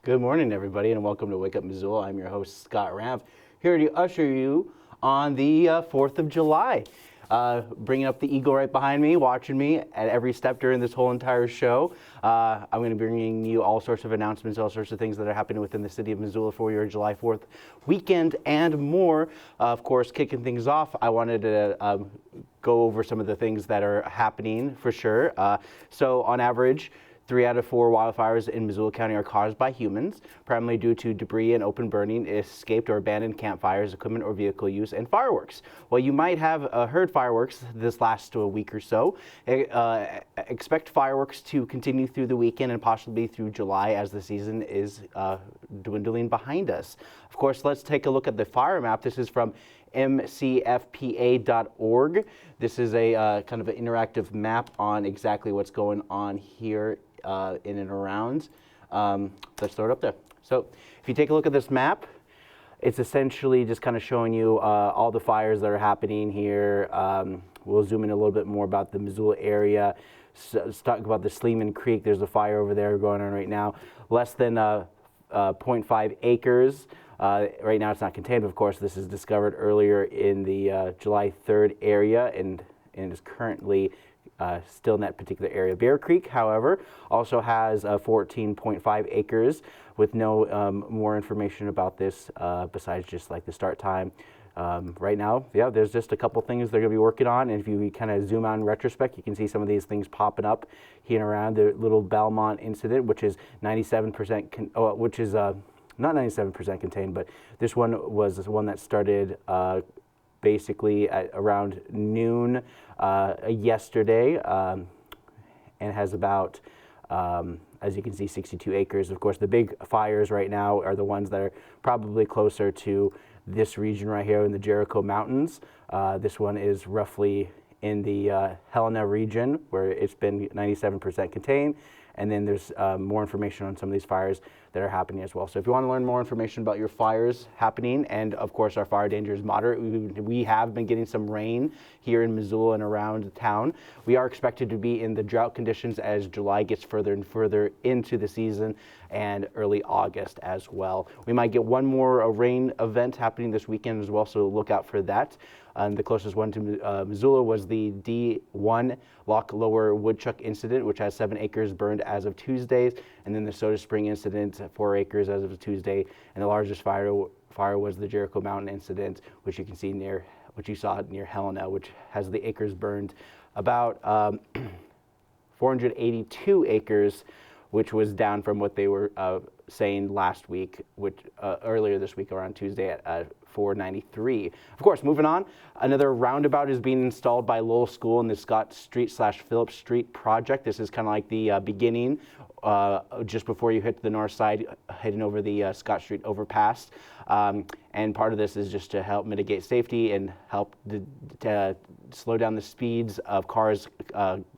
Good morning, everybody, and welcome to Wake Up Missoula. I'm your host, Scott Ramp, here to usher you on the 4th of July. Bringing up the eagle right behind me, watching me at every step during this whole entire show. I'm going to be bringing you all sorts of announcements, all sorts of things that are happening within the city of Missoula for your July 4th weekend and more. Of course, kicking things off, I wanted to go over some of the things that are happening for sure. So on average, 3 out of 4 wildfires in Missoula County are caused by humans, primarily due to debris and open burning, escaped or abandoned campfires, equipment or vehicle use, and fireworks. Well, you might have heard fireworks this last week or so. Expect fireworks to continue through the weekend and possibly through July as the season is dwindling behind us. Of course, let's take a look at the fire map. This is from mcfpa.org. This is a kind of an interactive map on exactly what's going on here in and around. Let's throw it up there. So if you take a look at this map, it's essentially just kind of showing you all the fires that are happening here. We'll zoom in a little bit more about the Missoula area. So let's talk about the Sleeman Creek. There's a fire over there going on right now. Less than 0.5 acres. Right now it's not contained, but of course this is discovered earlier in the July 3rd area and is currently still in that particular area. Bear Creek, however, also has 14.5 acres with no more information about this besides just like the start time. Right now, yeah, there's just a couple things they're going to be working on, and if you kind of zoom out in retrospect, you can see some of these things popping up here and around. The little Belmont incident, which is 97%, which is not 97% contained, but this one was the one that started basically at around noon yesterday, and has about, as you can see, 62 acres. Of course, the big fires right now are the ones that are probably closer to this region right here in the Jericho Mountains. This one is roughly in the Helena region, where it's been 97% contained. And then there's more information on some of these fires that are happening as well. So if you want to learn more information about your fires happening, and of course our fire danger is moderate, we have been getting some rain here in Missoula and around town. We are expected to be in the drought conditions as July gets further and further into the season, and early August as well. We might get one more rain event happening this weekend as well, so look out for that. The closest one to Missoula was the D1 Lock Lower Woodchuck incident, which has 7 acres burned as of Tuesdays, and then the Soda Spring incident, 4 acres as of Tuesday, and the largest fire was the Jericho Mountain incident, which you can see near, which you saw near Helena, which has the acres burned about 482 acres, which was down from what they were saying last week, which earlier this week around Tuesday at 493. Of course, moving on, another roundabout is being installed by Lowell School in the Scott Street / Phillips Street project. This is kind of like the beginning, just before you hit the north side, heading over the Scott Street overpass. And part of this is just to help mitigate safety and help to slow down the speeds of cars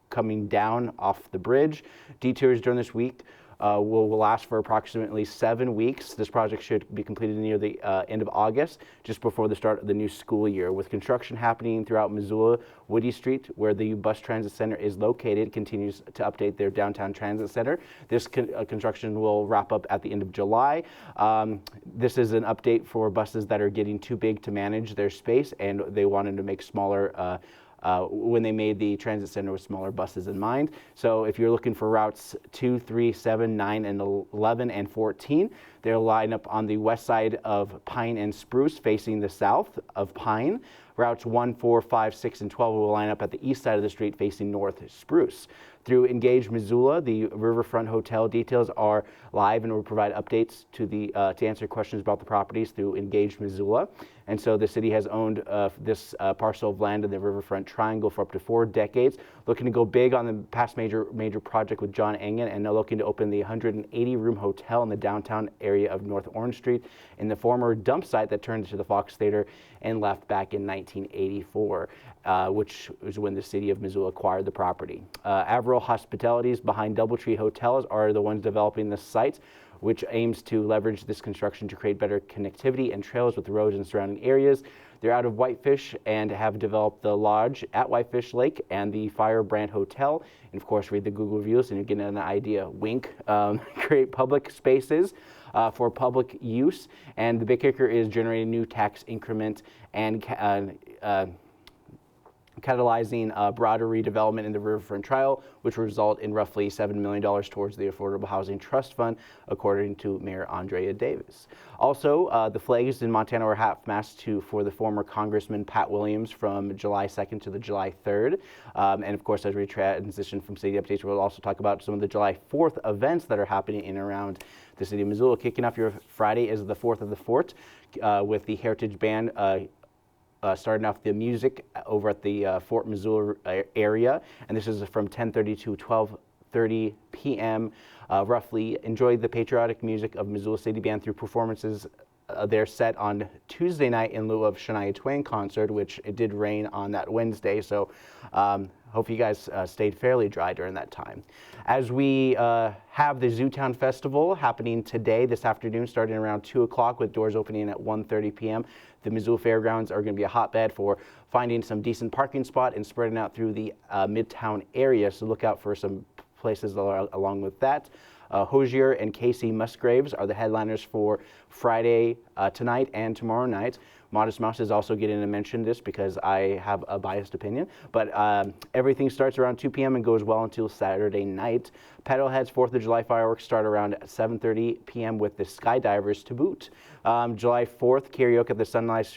coming down off the bridge. Detours during this week will last for approximately 7 weeks. This project should be completed near the end of August, just before the start of the new school year. With construction happening throughout Missoula, Woody Street, where the bus transit center is located, continues to update their downtown transit center. This construction will wrap up at the end of July. This is an update for buses that are getting too big to manage their space, and they wanted to make smaller when they made the transit center with smaller buses in mind. So if you're looking for routes 2, 3, 7, 9, and 11, and 14, they'll line up on the west side of Pine and Spruce, facing the south of Pine. Routes 1, 4, 5, 6, and 12 will line up at the east side of the street, facing north Spruce. Through Engage Missoula, the Riverfront Hotel details are live and will provide updates to answer questions about the properties through Engage Missoula. And so the city has owned this parcel of land in the Riverfront Triangle for up to 4 decades, looking to go big on the past major project with John Engen, and now looking to open the 180-room hotel in the downtown area of North Orange Street in the former dump site that turned into the Fox Theater and left back in 1984, which was when the city of Missoula acquired the property. Averill Hospitalities behind Doubletree Hotels are the ones developing this site, which aims to leverage this construction to create better connectivity and trails with roads and surrounding areas. They're out of Whitefish and have developed the lodge at Whitefish Lake and the Firebrand Hotel. And of course, read the Google reviews and you get an idea. Wink. Create public spaces for public use. And the big kicker is generating new tax increment and catalyzing broader redevelopment in the Riverfront Trial, which will result in roughly $7 million towards the Affordable Housing Trust Fund, according to Mayor Andrea Davis. Also, the flags in Montana were half-mast for the former Congressman Pat Williams from July 2nd to the July 3rd. And of course, as we transition from city updates, we'll also talk about some of the July 4th events that are happening in and around the city of Missoula. Kicking off your Friday is the 4th of the Fort with the Heritage Band starting off the music over at the Fort Missoula area, and this is from 10:30 to 12:30 p.m. Roughly, enjoy the patriotic music of Missoula City Band through performances they're set on Tuesday night in lieu of Shania Twain concert, which it did rain on that Wednesday, so hope you guys stayed fairly dry during that time. As we have the Zootown Festival happening today, this afternoon, starting around 2 o'clock with doors opening at 1:30 p.m. The Missoula Fairgrounds are going to be a hotbed for finding some decent parking spot and spreading out through the Midtown area, so look out for some places along with that. Hosier and Casey Musgraves are the headliners for Friday tonight and tomorrow night. Modest Mouse is also getting to mention this because I have a biased opinion, but everything starts around 2 p.m. and goes well until Saturday night. Petalhead's 4th of July fireworks start around 7:30 p.m. with the Skydivers to boot. July 4th, karaoke at the Sunrise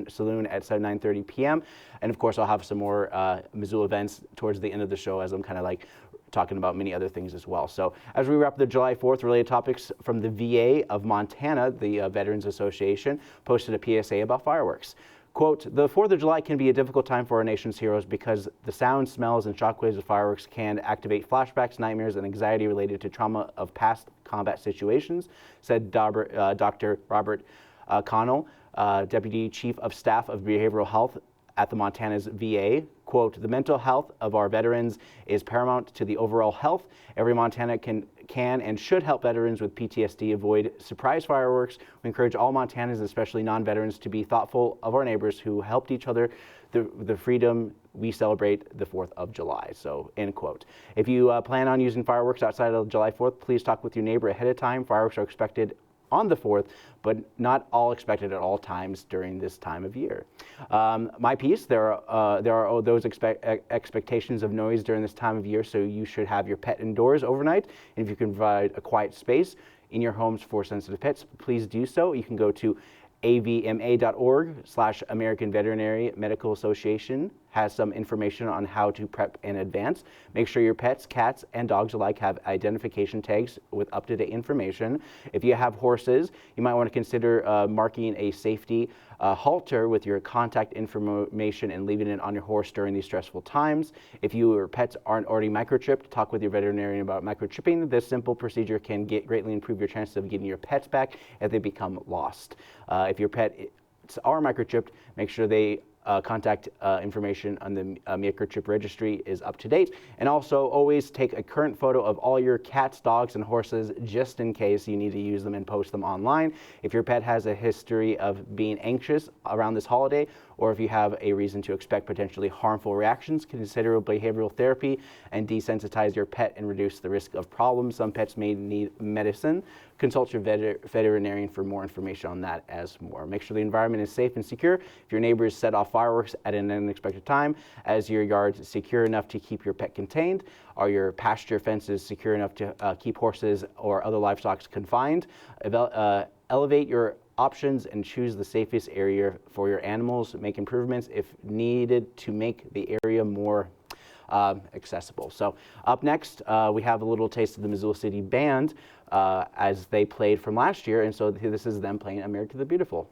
Saloon at 9:30 p.m. And of course, I'll have some more Missoula events towards the end of the show as I'm kind of like talking about many other things as well. So as we wrap the July 4th, related topics from the VA of Montana, the Veterans Association, posted a PSA about fireworks. Quote, the 4th of July can be a difficult time for our nation's heroes because the sounds, smells, and shockwaves of fireworks can activate flashbacks, nightmares, and anxiety related to trauma of past combat situations, said Dr. Robert Connell, Deputy Chief of Staff of Behavioral Health at the Montana's VA. Quote, the mental health of our veterans is paramount to the overall health. Every Montana can and should help veterans with PTSD avoid surprise fireworks. We encourage all Montanans, especially non-veterans, to be thoughtful of our neighbors who helped each other the freedom we celebrate the 4th of July. So, end quote. If you plan on using fireworks outside of July 4th, please talk with your neighbor ahead of time. Fireworks are expected on the 4th, but not all expected at all times during this time of year. My piece, there are those expectations of noise during this time of year, so you should have your pet indoors overnight. And if you can provide a quiet space in your homes for sensitive pets, please do so. You can go to avma.org/American Veterinary Medical Association has some information on how to prep in advance. Make sure your pets, cats, and dogs alike have identification tags with up-to-date information. If you have horses, you might want to consider marking a safety halter with your contact information and leaving it on your horse during these stressful times. If your pets aren't already microchipped, talk with your veterinarian about microchipping. This simple procedure can greatly improve your chances of getting your pets back if they become lost. If your pets are microchipped, make sure they contact information on the microchip registry is up to date. And also always take a current photo of all your cats, dogs, and horses just in case you need to use them and post them online. If your pet has a history of being anxious around this holiday, or if you have a reason to expect potentially harmful reactions, consider behavioral therapy and desensitize your pet and reduce the risk of problems. Some pets may need medicine. Consult your veterinarian for more information on that as more. Make sure the environment is safe and secure. If your neighbors set off fireworks at an unexpected time, as your yard secure enough to keep your pet contained? Are your pasture fences secure enough to keep horses or other livestock confined? Elevate your options and choose the safest area for your animals. Make improvements if needed to make the area more accessible. So up next, we have a little taste of the Missoula City Band as they played from last year, and so this is them playing America the Beautiful.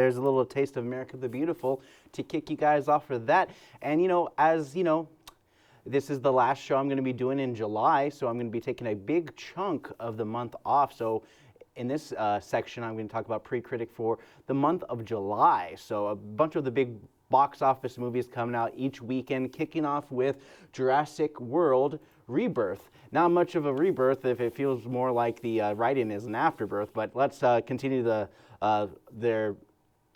there's a little taste of America the Beautiful to kick you guys off for that. And as this is the last show I'm going to be doing in July, so I'm going to be taking a big chunk of the month off. So in this section, I'm going to talk about Pre-Critic for the month of July. So a bunch of the big box office movies coming out each weekend, kicking off with Jurassic World Rebirth. Not much of a rebirth if it feels more like the writing is an afterbirth, but let's continue their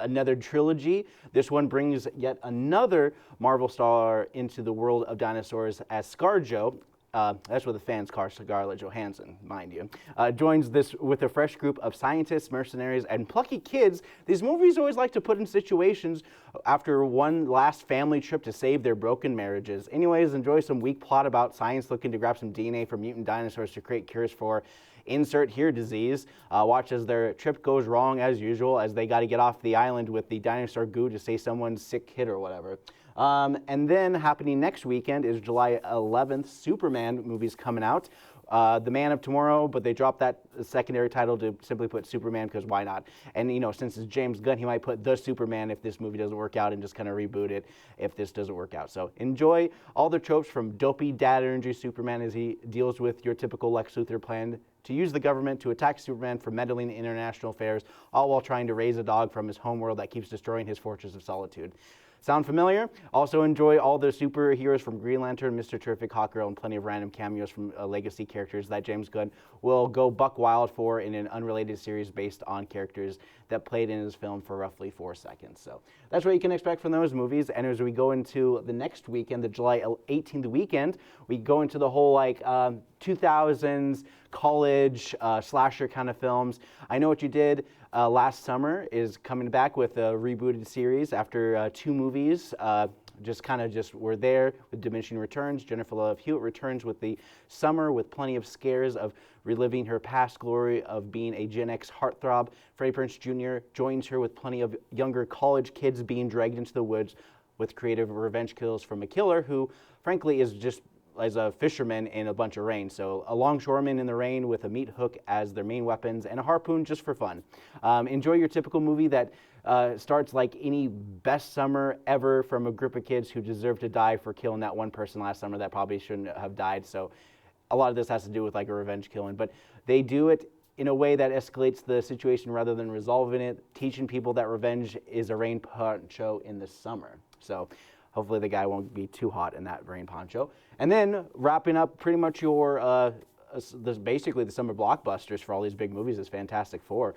another trilogy. This one brings yet another Marvel star into the world of dinosaurs as ScarJo. That's what the fans call Scarlett Johansson, mind you. Joins this with a fresh group of scientists, mercenaries, and plucky kids. These movies always like to put in situations after one last family trip to save their broken marriages. Anyways, enjoy some weak plot about science looking to grab some DNA from mutant dinosaurs to create cures for insert here disease. Watch as their trip goes wrong as usual, as they got to get off the island with the dinosaur goo to save someone's sick kid or whatever. And then happening next weekend is July 11th, Superman movies coming out. The Man of Tomorrow, but they dropped that secondary title to simply put Superman because why not? And since it's James Gunn, he might put The Superman if this movie doesn't work out and just kind of reboot it if this doesn't work out. So enjoy all the tropes from dopey dad energy Superman as he deals with your typical Lex Luthor plan to use the government to attack Superman for meddling in international affairs, all while trying to raise a dog from his homeworld that keeps destroying his fortress of solitude. Sound familiar? Also enjoy all the superheroes from Green Lantern, Mr. Terrific, Hawkgirl, and plenty of random cameos from legacy characters that James Gunn will go buck wild for in an unrelated series based on characters that played in his film for roughly 4 seconds. So that's what you can expect from those movies. And as we go into the next weekend, the July 18th weekend, we go into the whole 2000s college slasher kind of films. I Know What You Did last summer is coming back with a rebooted series after 2 movies. Just were there with diminishing returns. Jennifer Love Hewitt returns with the summer with plenty of scares of reliving her past glory of being a Gen X heartthrob. Freddie Prinze Jr. joins her with plenty of younger college kids being dragged into the woods with creative revenge kills from a killer who, frankly, is just as a fisherman in a bunch of rain. So a longshoreman in the rain with a meat hook as their main weapons and a harpoon just for fun. Enjoy your typical movie that starts like any best summer ever from a group of kids who deserve to die for killing that one person last summer that probably shouldn't have died. So a lot of this has to do with like a revenge killing, but they do it in a way that escalates the situation rather than resolving it, teaching people that revenge is a rain poncho in the summer. So hopefully the guy won't be too hot in that rain poncho. And then wrapping up pretty much your, basically the summer blockbusters for all these big movies is Fantastic Four.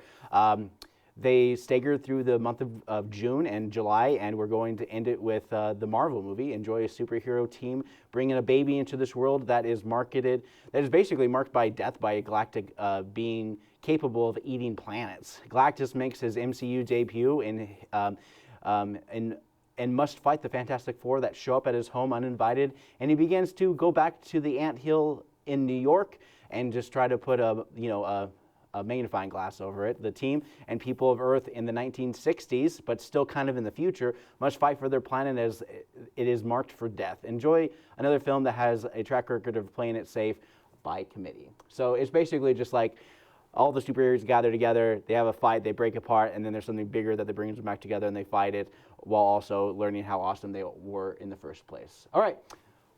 They staggered through the month of June and July, and we're going to end it with the Marvel movie. Enjoy a superhero team bringing a baby into this world that is basically marked by death by a galactic being capable of eating planets. Galactus makes his MCU debut and must fight the Fantastic Four that show up at his home uninvited, and he begins to go back to the anthill in New York and just try to put a magnifying glass over it. The team and people of Earth in the 1960s, but still kind of in the future, must fight for their planet as it is marked for death. Enjoy another film that has a track record of playing it safe by committee. So it's basically just like all the superheroes gather together, they have a fight, they break apart, and then there's something bigger that brings them back together and they fight it while also learning how awesome they were in the first place. All right.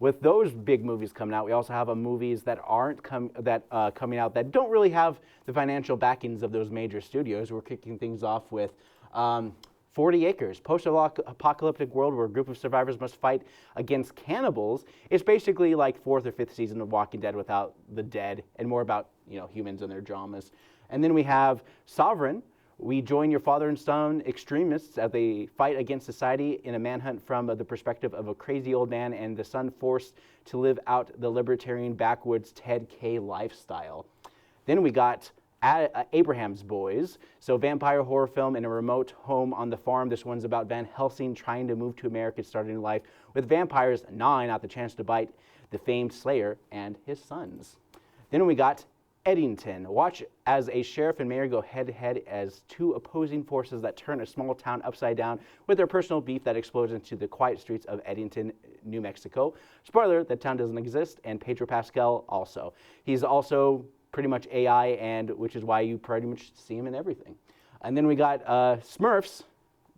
With those big movies coming out, we also have movies that aren't coming out that don't really have the financial backings of those major studios. We're kicking things off with 40 Acres, post-apocalyptic world where a group of survivors must fight against cannibals. It's basically like 4th or 5th season of Walking Dead without the dead and more about humans and their dramas. And then we have Sovereign. We join your father and son extremists as they fight against society in a manhunt from the perspective of a crazy old man and the son forced to live out the libertarian backwoods Ted K lifestyle. Then we got Abraham's Boys, so vampire horror film in a remote home on the farm. This one's about Van Helsing trying to move to America, starting life with vampires gnawing out the chance to bite the famed Slayer and his sons. Then we got Eddington. Watch as a sheriff and mayor go head-to-head as 2 opposing forces that turn a small town upside down with their personal beef that explodes into the quiet streets of Eddington, New Mexico. Spoiler, that town doesn't exist, and Pedro Pascal also. He's also pretty much AI, and which is why you pretty much see him in everything. And then we got Smurfs,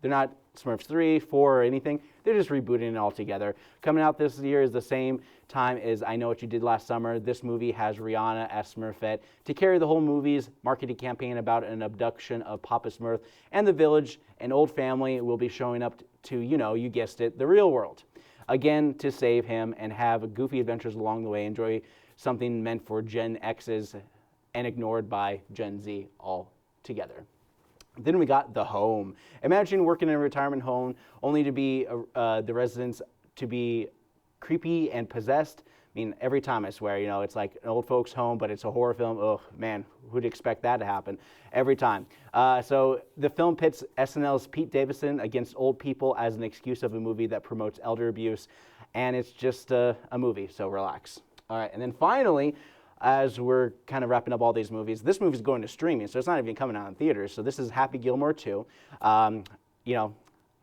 They're not Smurfs 3, 4, or anything. They're just rebooting it all together. Coming out this year is the same time as I Know What You Did Last Summer. This movie has Rihanna as Smurfette to carry the whole movie's marketing campaign about an abduction of Papa Smurf and the village. An old family will be showing up to, you guessed it, the real world. Again, to save him and have goofy adventures along the way. Enjoy something meant for Gen X's and ignored by Gen Z altogether. Then we got The Home. Imagine working in a retirement home only to be the residents to be creepy and possessed. I mean, every time I swear, it's like an old folks' home, but it's a horror film. Oh man, who'd expect that to happen? Every time. So the film pits SNL's Pete Davidson against old people as an excuse of a movie that promotes elder abuse, and it's just a movie, so relax. All right, and then finally, as we're kind of wrapping up all these movies, this movie's going to streaming, so it's not even coming out in theaters. So this is Happy Gilmore 2.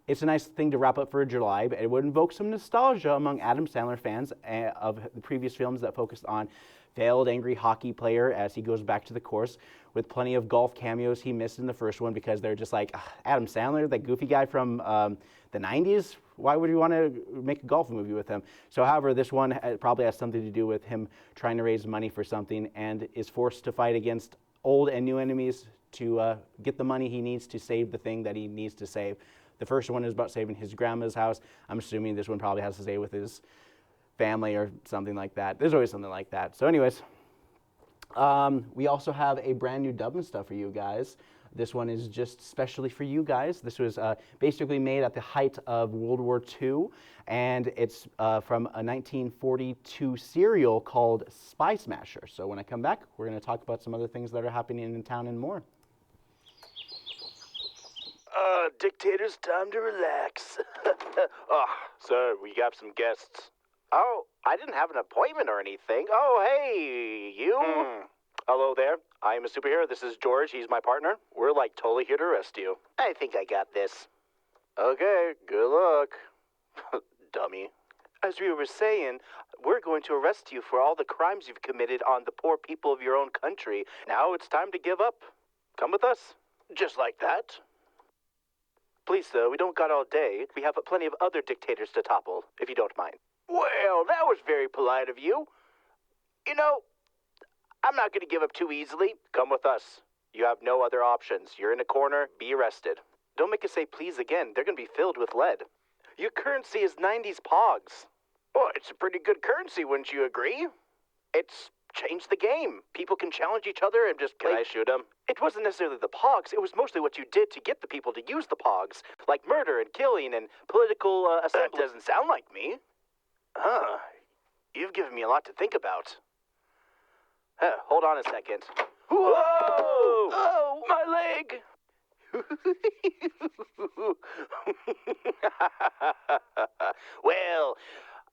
It's a nice thing to wrap up for July, but it would invoke some nostalgia among Adam Sandler fans of the previous films that focused on failed angry hockey player as he goes back to the course, with plenty of golf cameos he missed in the first one because they're just like, Adam Sandler, that goofy guy from the 90s? Why would you want to make a golf movie with him? So however, this one probably has something to do with him trying to raise money for something and is forced to fight against old and new enemies to get the money he needs to save the thing that he needs to save. The first one is about saving his grandma's house. I'm assuming this one probably has to do with his family or something like that. There's always something like that. So anyways, we also have a brand new dubbin stuff for you guys. This one is just specially for you guys. This was basically made at the height of World War II, and it's from a 1942 serial called Spy Smasher. So when I come back, we're going to talk about some other things that are happening in town and more. Dictator's time to relax. Sir, we got some guests. Oh, I didn't have an appointment or anything. Oh, hey, you? Hello there. I am a superhero. This is George. He's my partner. We're like totally here to arrest you. I think I got this. Okay, good luck. Dummy. As we were saying, we're going to arrest you for all the crimes you've committed on the poor people of your own country. Now it's time to give up. Come with us. Just like that. Please, sir, we don't got all day. We have plenty of other dictators to topple, if you don't mind. Well, that was very polite of you. I'm not going to give up too easily. Come with us. You have no other options. You're in a corner. Be arrested. Don't make us say please again. They're going to be filled with lead. Your currency is 90s pogs. Well, it's a pretty good currency, wouldn't you agree? It's changed the game. People can challenge each other and just play. Can I shoot them? It wasn't necessarily the pogs. It was mostly what you did to get the people to use the pogs, like murder and killing and political assembly. That doesn't sound like me. You've given me a lot to think about. Hold on a second. Whoa! Oh, my leg! Well,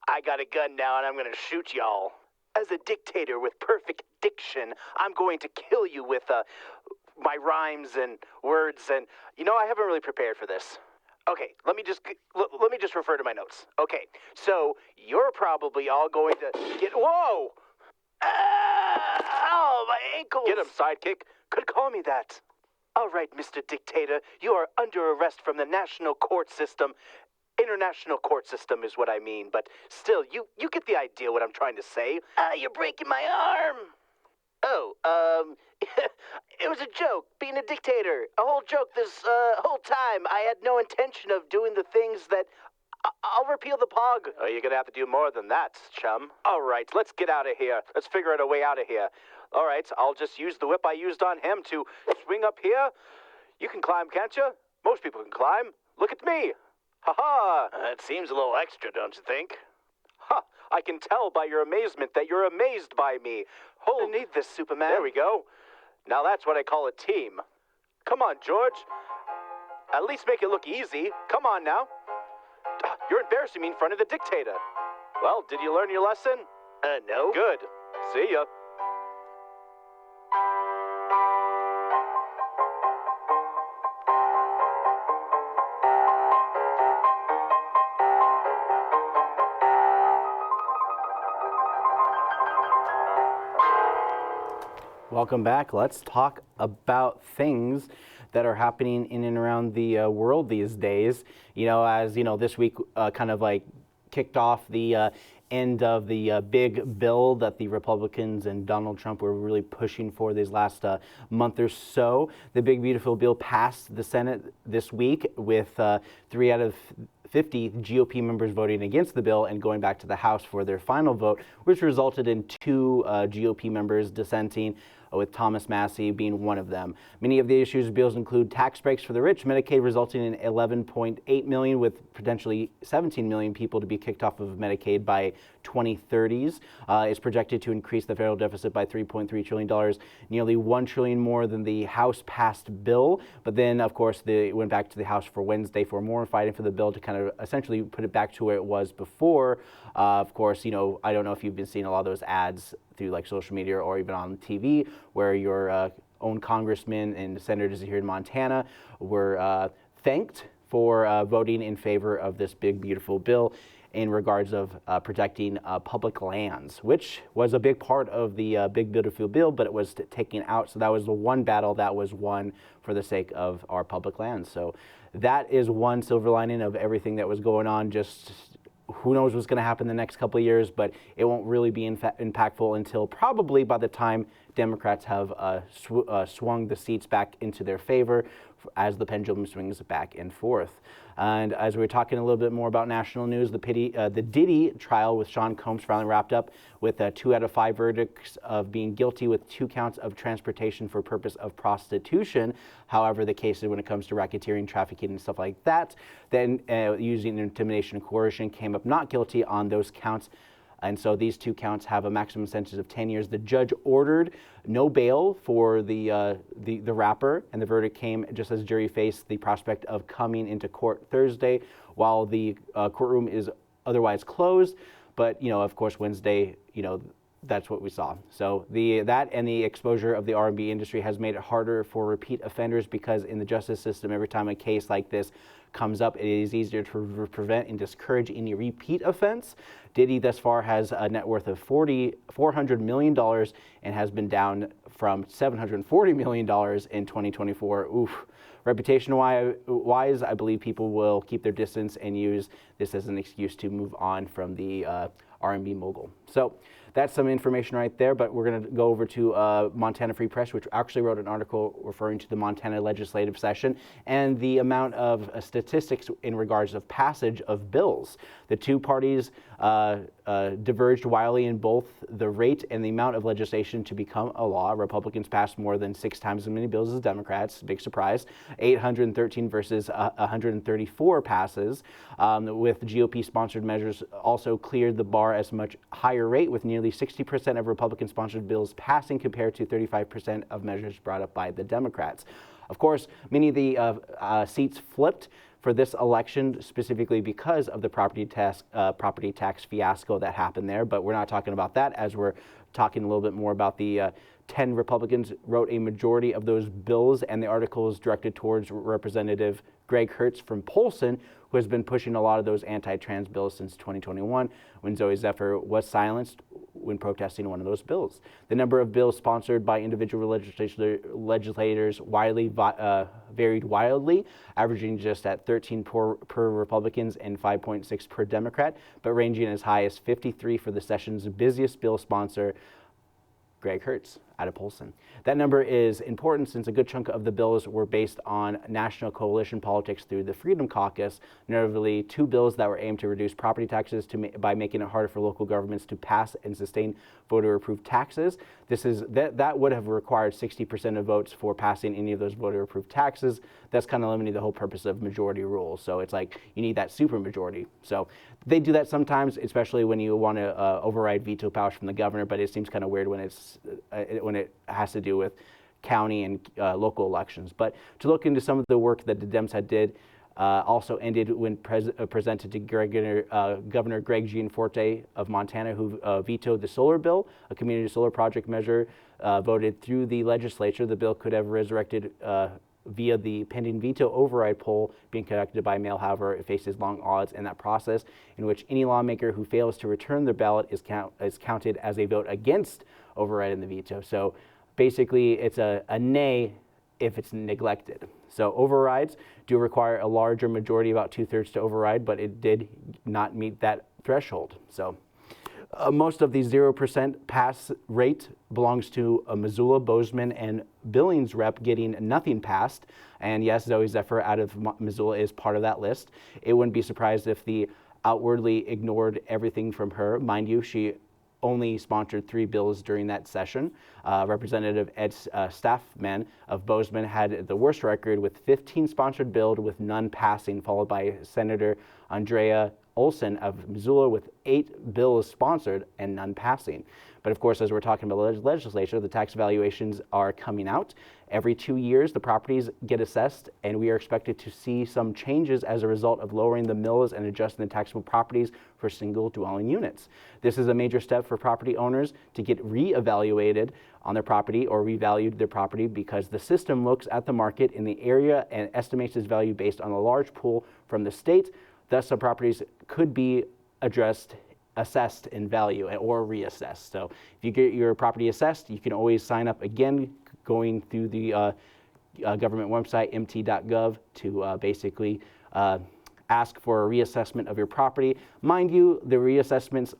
I got a gun now and I'm gonna shoot y'all. As a dictator with perfect diction, I'm going to kill you with my rhymes and words, and I haven't really prepared for this. Okay, let me just refer to my notes. Okay, so you're probably all going to get. Whoa! Oh, my ankles! Get him, sidekick. Could call me that. All right, Mr. Dictator, you are under arrest from the national court system. International court system is what I mean, but still, you get the idea what I'm trying to say. You're breaking my arm. Oh, it was a joke, being a dictator. A whole joke this whole time. I had no intention of doing the things that... I'll repeal the pog. Oh, you're gonna have to do more than that, chum. All right, let's get out of here. Let's figure out a way out of here. All right, I'll just use the whip I used on him to swing up here. You can climb, can't you? Most people can climb. Look at me. Ha-ha! It seems a little extra, don't you think? Ha! I can tell by your amazement that you're amazed by me. Hold, need this, Superman. There we go. Now that's what I call a team. Come on, George. At least make it look easy. Come on now. You're embarrassing me in front of the dictator. Well, did you learn your lesson? No. Good. See ya. Welcome back. Let's talk about things that are happening in and around the world these days. As this week kind of like kicked off the end of the big bill that the Republicans and Donald Trump were really pushing for these last month or so. The big beautiful bill passed the Senate this week with 3 out of 50 GOP members voting against the bill and going back to the House for their final vote, which resulted in 2 GOP members dissenting, with Thomas Massey being one of them. Many of the issues bills include tax breaks for the rich, Medicaid resulting in 11.8 million, with potentially 17 million people to be kicked off of Medicaid by 2030s. Is projected to increase the federal deficit by $3.3 trillion, nearly $1 trillion more than the House passed bill. But then, of course, it went back to the House for Wednesday for more fighting for the bill to kind of essentially put it back to where it was before. Of course, I don't know if you've been seeing a lot of those ads through like social media or even on TV, where your own congressmen and senators here in Montana were thanked for voting in favor of this big, beautiful bill in regards of protecting public lands, which was a big part of the big, beautiful bill, but it was taken out. So that was the one battle that was won for the sake of our public lands. So that is one silver lining of everything that was going on. Just who knows what's going to happen the next couple of years, but it won't really be impactful until probably by the time Democrats have swung the seats back into their favor as the pendulum swings back and forth. And as we're talking a little bit more about national news, the Diddy trial with Sean Combs finally wrapped up with 2 out of 5 verdicts of being guilty with 2 counts of transportation for purpose of prostitution. However, the cases when it comes to racketeering, trafficking, and stuff like that, then using intimidation and coercion came up not guilty on those counts. And so these 2 counts have a maximum sentence of 10 years. The judge ordered no bail for the rapper, and the verdict came just as jury faced the prospect of coming into court Thursday, while the courtroom is otherwise closed. But of course, Wednesday, that's what we saw. So that and the exposure of the R&B industry has made it harder for repeat offenders, because in the justice system, every time a case like this comes up, it is easier to prevent and discourage any repeat offense. Diddy thus far has a net worth of $400 million and has been down from $740 million in 2024. Oof. Reputation-wise, I believe people will keep their distance and use this as an excuse to move on from the R&B mogul. So that's some information right there, but we're going to go over to Montana Free Press, which actually wrote an article referring to the Montana legislative session and the amount of statistics in regards of passage of bills. The 2 parties diverged wildly in both the rate and the amount of legislation to become a law. Republicans passed more than 6 times as many bills as Democrats, big surprise. 813 versus 134 passes, with GOP-sponsored measures also cleared the bar as much higher rate, with nearly 60% of Republican-sponsored bills passing compared to 35% of measures brought up by the Democrats. Of course, many of the seats flipped for this election, specifically because of the property tax fiasco that happened there. But we're not talking about that, as we're talking a little bit more about the 10 Republicans wrote a majority of those bills, and the article is directed towards Representative Greg Hertz from Polson, who has been pushing a lot of those anti-trans bills since 2021, when Zoe Zephyr was silenced when protesting one of those bills. The number of bills sponsored by individual legislators varied wildly, averaging just at 13 per Republicans and 5.6 per Democrat, but ranging as high as 53 for the session's busiest bill sponsor, Greg Hertz out of Polson. That number is important since a good chunk of the bills were based on national coalition politics through the Freedom Caucus, notably 2 bills that were aimed to reduce property taxes by making it harder for local governments to pass and sustain voter-approved taxes. That would have required 60% of votes for passing any of those voter-approved taxes. That's kind of limiting the whole purpose of majority rule. So it's like you need that supermajority. So they do that sometimes, especially when you want to override veto powers from the governor, but it seems kind of weird when it has to do with county and local elections. But to look into some of the work that the Dems had did also ended when presented to Governor Greg Gianforte of Montana, who vetoed the solar bill, a community solar project measure voted through the legislature. The bill could have resurrected via the pending veto override poll being conducted by mail. However, it faces long odds in that process, in which any lawmaker who fails to return their ballot is counted as a vote against overriding the veto. So basically it's a nay if it's neglected. So overrides do require a larger majority, about 2/3 to override, but it did not meet that threshold. So most of the 0% pass rate belongs to Missoula, Bozeman, and Billings rep getting nothing passed. And yes, Zoe Zephyr out of Missoula is part of that list. It wouldn't be surprised if the outwardly ignored everything from her. Mind you, she only sponsored 3 bills during that session. Representative Ed Staffman of Bozeman had the worst record with 15 sponsored bills with none passing, followed by Senator Andrea Olson of Missoula with 8 bills sponsored and none passing. But of course, as we're talking about legislature, the tax valuations are coming out. Every 2 years, the properties get assessed, and we are expected to see some changes as a result of lowering the mills and adjusting the taxable properties for single dwelling units. This is a major step for property owners to get reevaluated on their property or revalued their property, because the system looks at the market in the area and estimates its value based on a large pool from the state. Thus, some properties could be assessed in value or reassessed. So if you get your property assessed, you can always sign up again going through the government website, mt.gov, to basically ask for a reassessment of your property. Mind you, the reassessments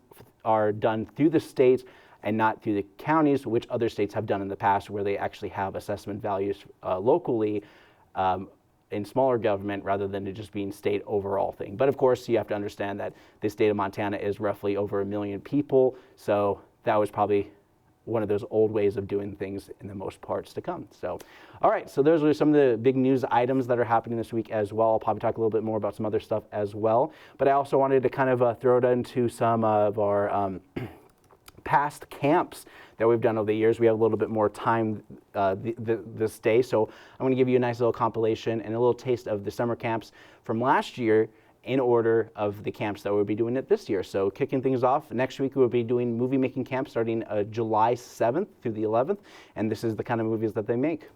are done through the states and not through the counties, which other states have done in the past, where they actually have assessment values locally in smaller government rather than it just being state overall thing. But of course, you have to understand that the state of Montana is roughly over 1 million people, so that was probably one of those old ways of doing things in the most parts to come. So, all right, so those are some of the big news items that are happening this week as well. I'll probably talk a little bit more about some other stuff as well, but I also wanted to kind of throw it into some of our past camps that we've done over the years. We have a little bit more time this day, so I'm going to give you a nice little compilation and a little taste of the summer camps from last year in order of the camps that we'll be doing it this year. So kicking things off, next week we'll be doing movie making camp starting July 7th through the 11th, and this is the kind of movies that they make.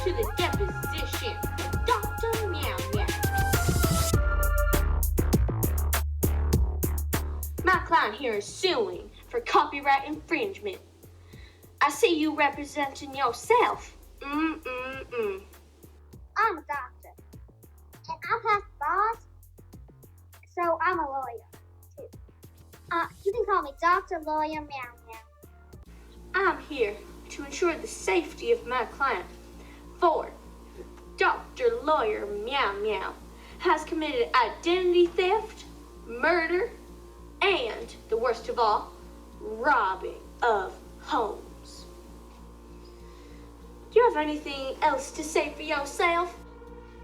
To the deposition of Dr. Meow Meow. My client here is suing for copyright infringement. I see you representing yourself. I'm a doctor, and I'm half boss, so I'm a lawyer, too. You can call me Dr. Lawyer Meow Meow. I'm here to ensure the safety of my client. For Dr. Lawyer Meow Meow has committed identity theft, murder, and, the worst of all, robbing of homes. Do you have anything else to say for yourself?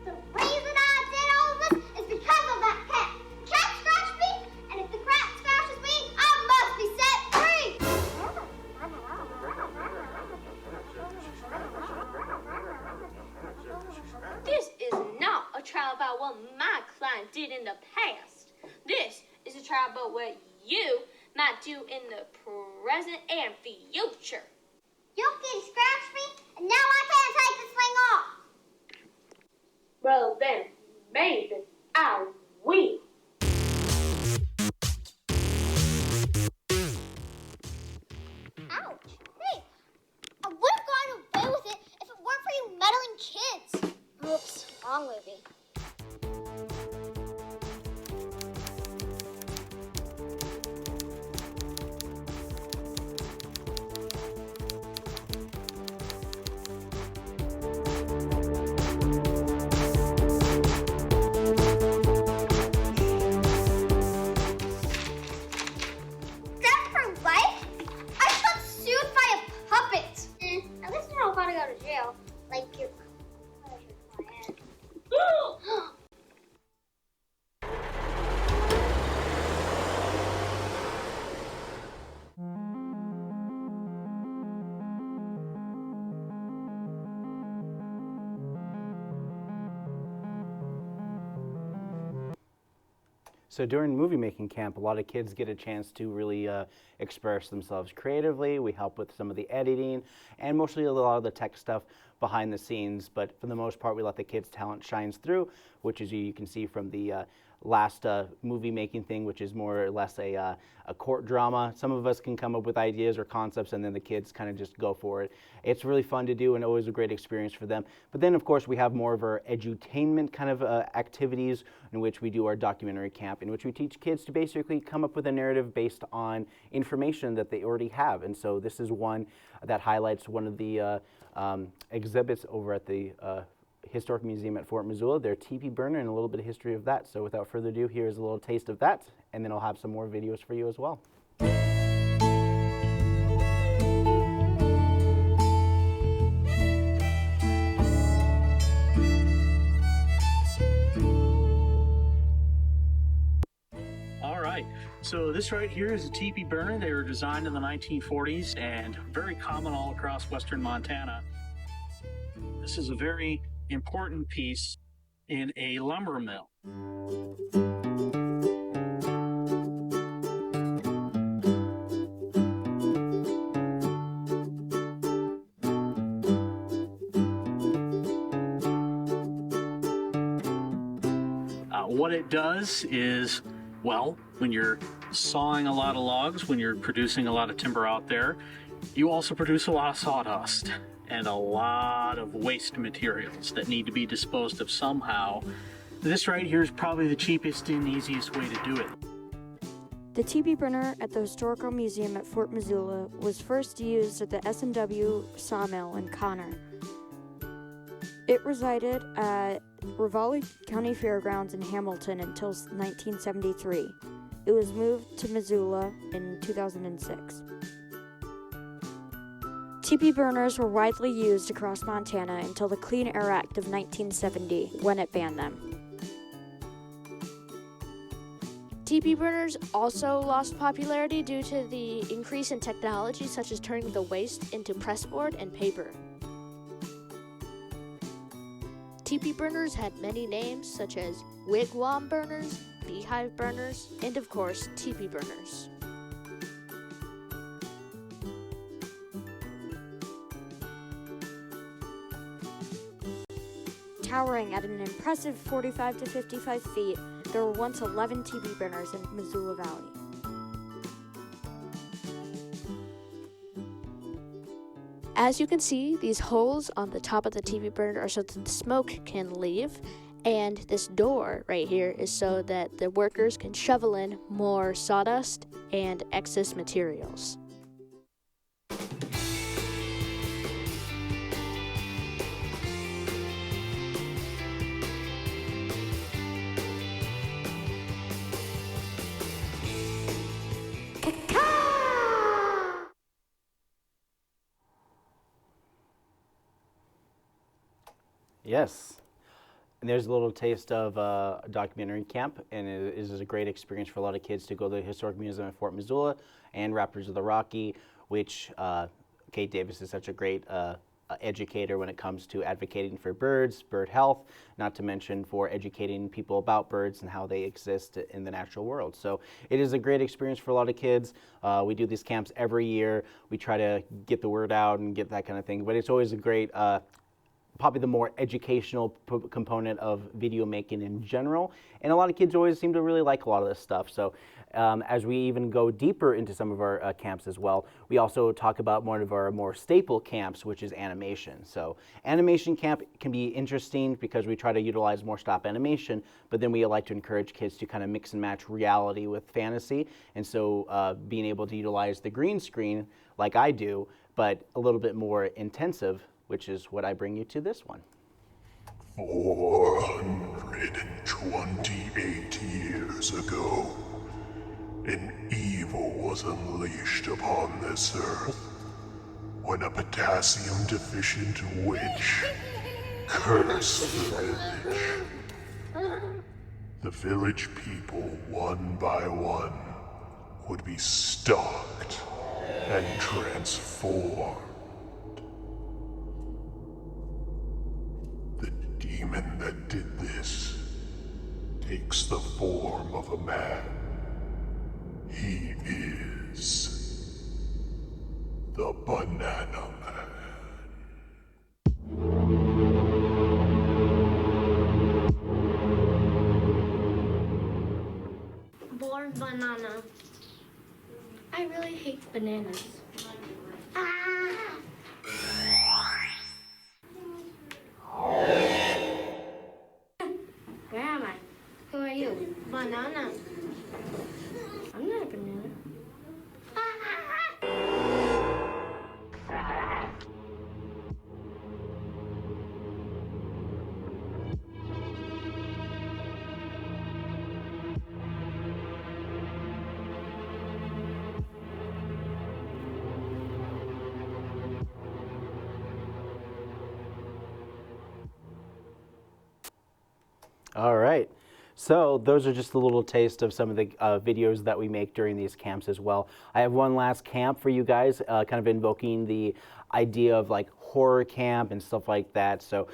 The reason I did all this is because of that cat. The cat scratched me, and if the cat scratches me, I must be set free. This is not a trial about what my client did in the past. This is a trial about what you might do in the present and future. You can scratch me, and now I can't take this thing off. Well then, maybe I will. Ouch. Hey, I would have gotten away with it if it weren't for you meddling kids. Oops, wrong movie. At least I don't gotta go to jail. Like you. So during movie making camp, a lot of kids get a chance to really express themselves creatively. We help with some of the editing and mostly a lot of the tech stuff behind the scenes. But for the most part, we let the kids' talent shines through, which is you can see from the last movie making thing, which is more or less a court drama. Some of us can come up with ideas or concepts, and then the kids kind of just go for it. It's really fun to do and always a great experience for them. But then, of course, we have more of our edutainment kind of activities in which we do our documentary camp, in which we teach kids to basically come up with a narrative based on information that they already have. And so this is one that highlights one of the exhibits over at the Historic Museum at Fort Missoula, their teepee burner, and a little bit of history of that. So without further ado, here's a little taste of that, and then I'll have some more videos for you as well. All right, so this right here is a teepee burner. They were designed in the 1940s and very common all across western Montana. This is a very important piece in a lumber mill. What it does is, well, when you're sawing a lot of logs, when you're producing a lot of timber out there, you also produce a lot of sawdust and a lot of waste materials that need to be disposed of somehow. This right here is probably the cheapest and easiest way to do it. The teepee burner at the Historical Museum at Fort Missoula was first used at the S&W sawmill in Connor. It resided at Ravalli County Fairgrounds in Hamilton until 1973. It was moved to Missoula in 2006. Teepee burners were widely used across Montana until the Clean Air Act of 1970, when it banned them. Teepee burners also lost popularity due to the increase in technology, such as turning the waste into pressboard and paper. Teepee burners had many names, such as wigwam burners, beehive burners, and of course, teepee burners. Towering at an impressive 45 to 55 feet, there were once 11 teepee burners in Missoula Valley. As you can see, these holes on the top of the teepee burner are so that the smoke can leave, and this door right here is so that the workers can shovel in more sawdust and excess materials. Yes. And there's a little taste of a documentary camp, and it is a great experience for a lot of kids to go to the Historic Museum at Fort Missoula and Raptors of the Rocky, which Kate Davis is such a great educator when it comes to advocating for birds, bird health, not to mention for educating people about birds and how they exist in the natural world. So it is a great experience for a lot of kids. We do these camps every year. We try to get the word out and get that kind of thing, but it's always a great probably the more educational component of video making in general. And a lot of kids always seem to really like a lot of this stuff. So as we even go deeper into some of our camps as well, we also talk about one of our more staple camps, which is animation. So animation camp can be interesting because we try to utilize more stop animation, but then we like to encourage kids to kind of mix and match reality with fantasy. And so being able to utilize the green screen like I do, but a little bit more intensive, which is what I bring you to this one. 428 years ago, an evil was unleashed upon this earth when a potassium-deficient witch cursed the village. The village people, one by one, would be stalked and transformed. The demon that did this takes the form of a man. He is the Banana Man. Born banana. I really hate bananas. Where am I? Who are you? Banana. I'm not a banana. All right. So those are just a little taste of some of the videos that we make during these camps as well. I have one last camp for you guys, kind of invoking the idea of like horror camp and stuff like that. So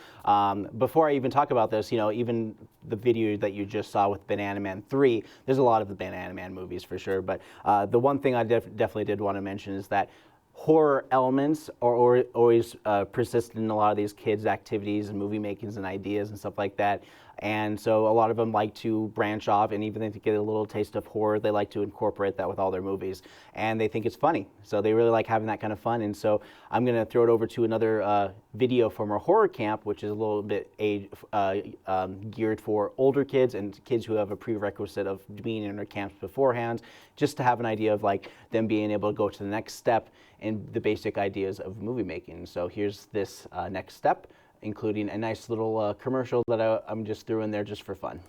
before I even talk about this, you know, even the video that you just saw with Banana Man 3, there's a lot of the Banana Man movies for sure. But the one thing I definitely did want to mention is that horror elements are always persistent in a lot of these kids' activities and movie makings and ideas and stuff like that. And so a lot of them like to branch off, and even if they get a little taste of horror, they like to incorporate that with all their movies. And they think it's funny. So they really like having that kind of fun. And so I'm going to throw it over to another video from our horror camp, which is a little bit geared for older kids and kids who have a prerequisite of being in our camps beforehand, just to have an idea of like them being able to go to the next step in the basic ideas of movie making. So here's this next step, including a nice little commercial that I'm just threw in there just for fun.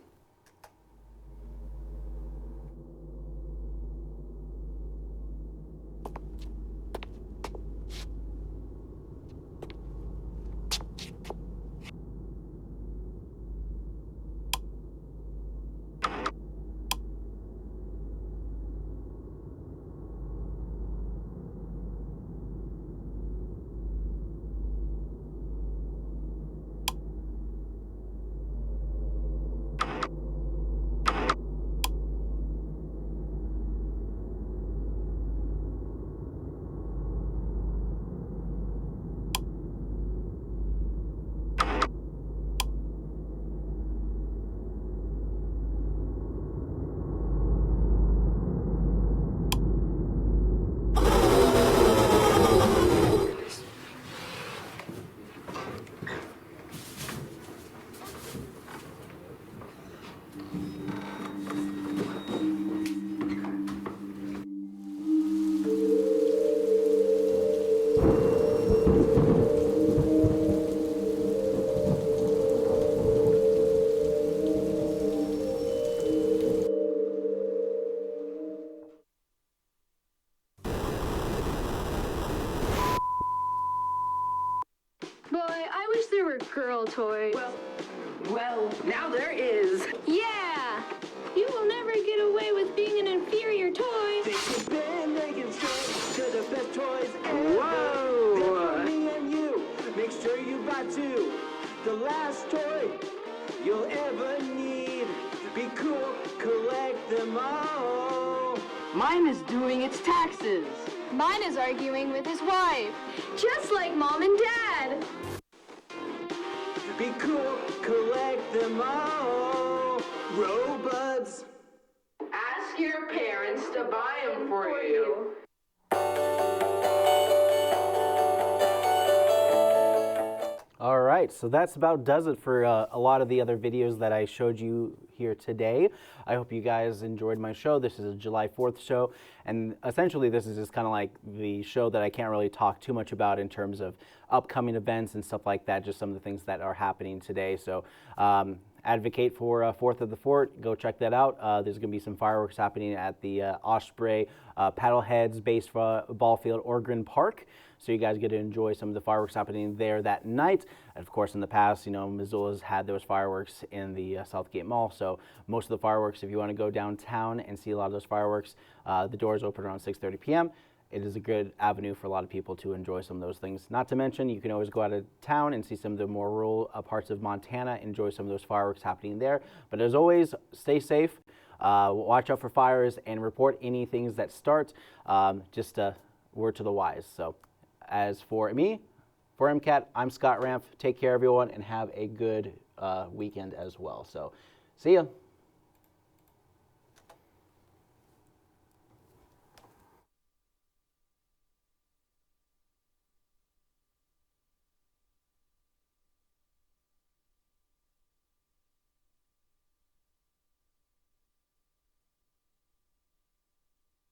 Boy, I wish there were girl toys. Well, now there is. Yeah! You will never get away with being an inferior toy. They can bend, they can stretch to the best toys ever. Whoa! They're for me and you. Make sure you buy two. The last toy you'll ever need. Be cool, collect them all. Mine is doing its taxes. Mine is arguing with his wife, just like Mom and Dad. Be cool, collect them all. Robots. Ask your parents to buy them for you. All right, so that's about does it for a lot of the other videos that I showed you here today. I hope you guys enjoyed my show. This is a July 4th show, and essentially this is just kind of like the show that I can't really talk too much about in terms of upcoming events and stuff like that, just some of the things that are happening today. So advocate for 4th of the Fort. Go check that out. There's going to be some fireworks happening at the Osprey Paddleheads Baseball Field, Orgren Park. So you guys get to enjoy some of the fireworks happening there that night. And of course, in the past, you know, Missoula's had those fireworks in the Southgate Mall. So most of the fireworks, if you want to go downtown and see a lot of those fireworks, the doors open around 6:30 p.m. it is a good avenue for a lot of people to enjoy some of those things. Not to mention, you can always go out of town and see some of the more rural parts of Montana, enjoy some of those fireworks happening there. But as always, stay safe, watch out for fires, and report any things that start. Just a word to the wise. So as for me, for MCAT, I'm Scott Ramp. Take care, everyone, and have a good weekend as well. So see ya.